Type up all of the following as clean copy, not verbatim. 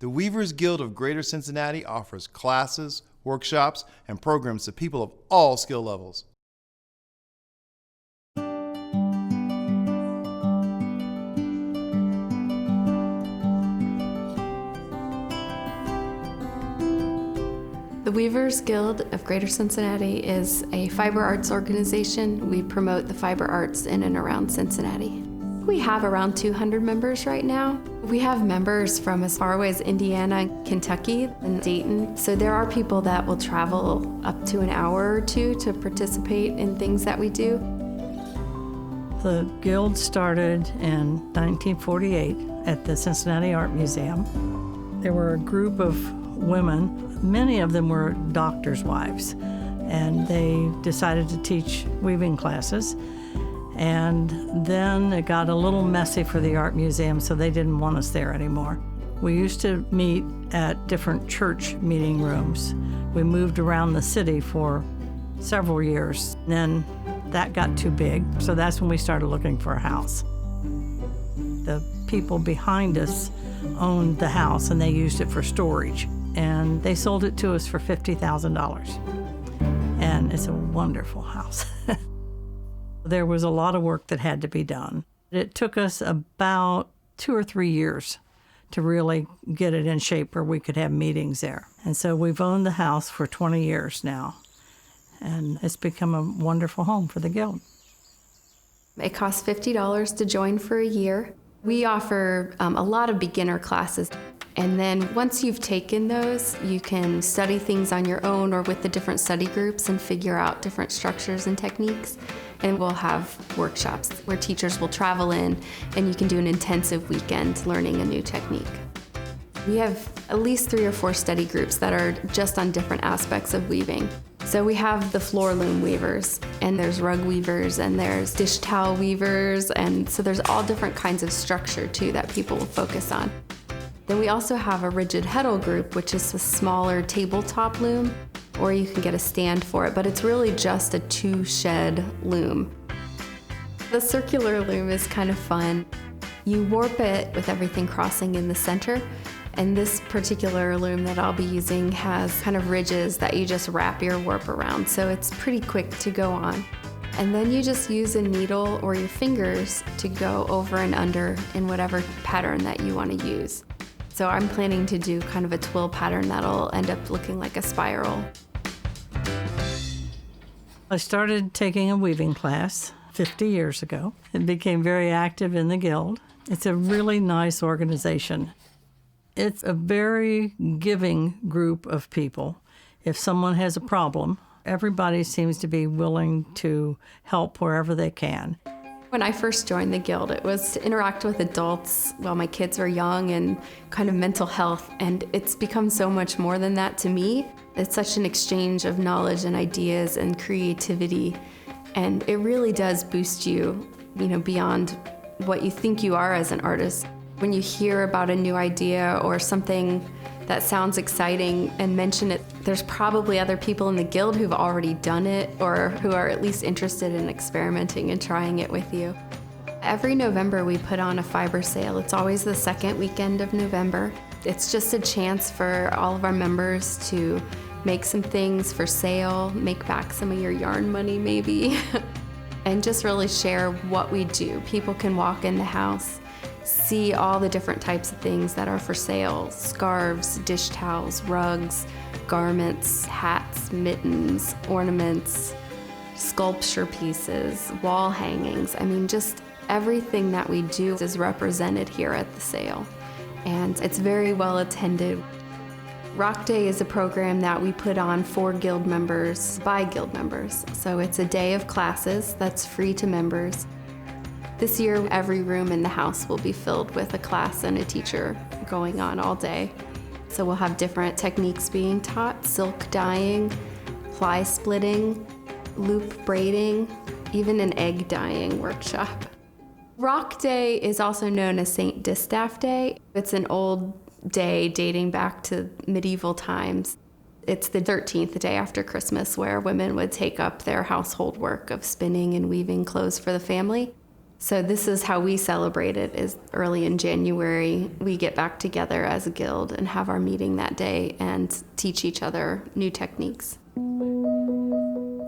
The Weavers Guild of Greater Cincinnati offers classes, workshops, and programs to people of all skill levels. The Weavers Guild of Greater Cincinnati is a fiber arts organization. We promote the fiber arts in and around Cincinnati. We have around 200 members right now. We have members from as far away as Indiana, Kentucky, and Dayton. So there are people that will travel up to an hour or two to participate in things that we do. The Guild started in 1948 at the Cincinnati Art Museum. There were a group of women. Many of them were doctors' wives, and they decided to teach weaving classes. And then it got a little messy for the art museum, so they didn't want us there anymore. We used to meet at different church meeting rooms. We moved around the city for several years. Then that got too big, so that's when we started looking for a house. The people behind us owned the house, and they used it for storage. And they sold it to us for $50,000. And it's a wonderful house. There was a lot of work that had to be done. It took us about 2 or 3 years to really get it in shape where we could have meetings there. And so we've owned the house for 20 years now. And it's become a wonderful home for the Guild. It costs $50 to join for a year. We offer a lot of beginner classes. And then once you've taken those, you can study things on your own or with the different study groups and figure out different structures and techniques. And we'll have workshops where teachers will travel in and you can do an intensive weekend learning a new technique. We have at least 3 or 4 study groups that are just on different aspects of weaving. So we have the floor loom weavers, and there's rug weavers, and there's dish towel weavers, and so there's all different kinds of structure too that people will focus on. Then we also have a rigid heddle group, which is a smaller tabletop loom, or you can get a stand for it, but it's really just a 2-shed loom. The circular loom is kind of fun. You warp it with everything crossing in the center, and this particular loom that I'll be using has kind of ridges that you just wrap your warp around, so it's pretty quick to go on. And then you just use a needle or your fingers to go over and under in whatever pattern that you want to use. So I'm planning to do kind of a twill pattern that'll end up looking like a spiral. I started taking a weaving class 50 years ago and became very active in the Guild. It's a really nice organization. It's a very giving group of people. If someone has a problem, everybody seems to be willing to help wherever they can. When I first joined the Guild, it was to interact with adults while my kids were young and kind of mental health, and it's become so much more than that to me. It's such an exchange of knowledge and ideas and creativity, and it really does boost you, beyond what you think you are as an artist. When you hear about a new idea or something that sounds exciting and mention it, there's probably other people in the Guild who've already done it or who are at least interested in experimenting and trying it with you. Every November we put on a fiber sale. It's always the second weekend of November. It's just a chance for all of our members to make some things for sale, make back some of your yarn money maybe, and just really share what we do. People can walk in the house, see all the different types of things that are for sale: scarves, dish towels, rugs, garments, hats, mittens, ornaments, sculpture pieces, wall hangings. I mean, just everything that we do is represented here at the sale, and it's very well attended. Rock Day is a program that we put on for Guild members by Guild members. So it's a day of classes that's free to members. This year, every room in the house will be filled with a class and a teacher going on all day. So we'll have different techniques being taught: silk dyeing, ply splitting, loop braiding, even an egg dyeing workshop. Rock Day is also known as St. Distaff Day. It's an old day dating back to medieval times. It's the 13th day after Christmas, where women would take up their household work of spinning and weaving clothes for the family. So this is how we celebrate it, is early in January, we get back together as a guild and have our meeting that day and teach each other new techniques.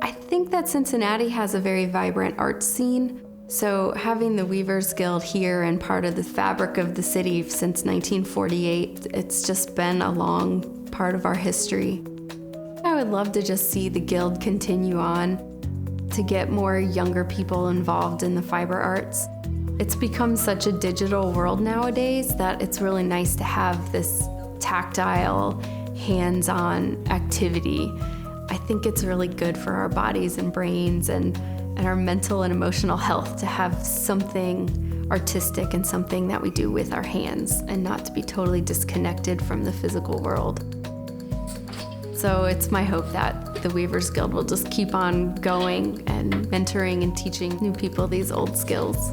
I think that Cincinnati has a very vibrant art scene. So having the Weavers Guild here and part of the fabric of the city since 1948, it's just been a long part of our history. I would love to just see the guild continue on, to get more younger people involved in the fiber arts. It's become such a digital world nowadays that it's really nice to have this tactile, hands-on activity. I think it's really good for our bodies and brains and our mental and emotional health to have something artistic and something that we do with our hands and not to be totally disconnected from the physical world. So it's my hope that the Weavers Guild will just keep on going and mentoring and teaching new people these old skills.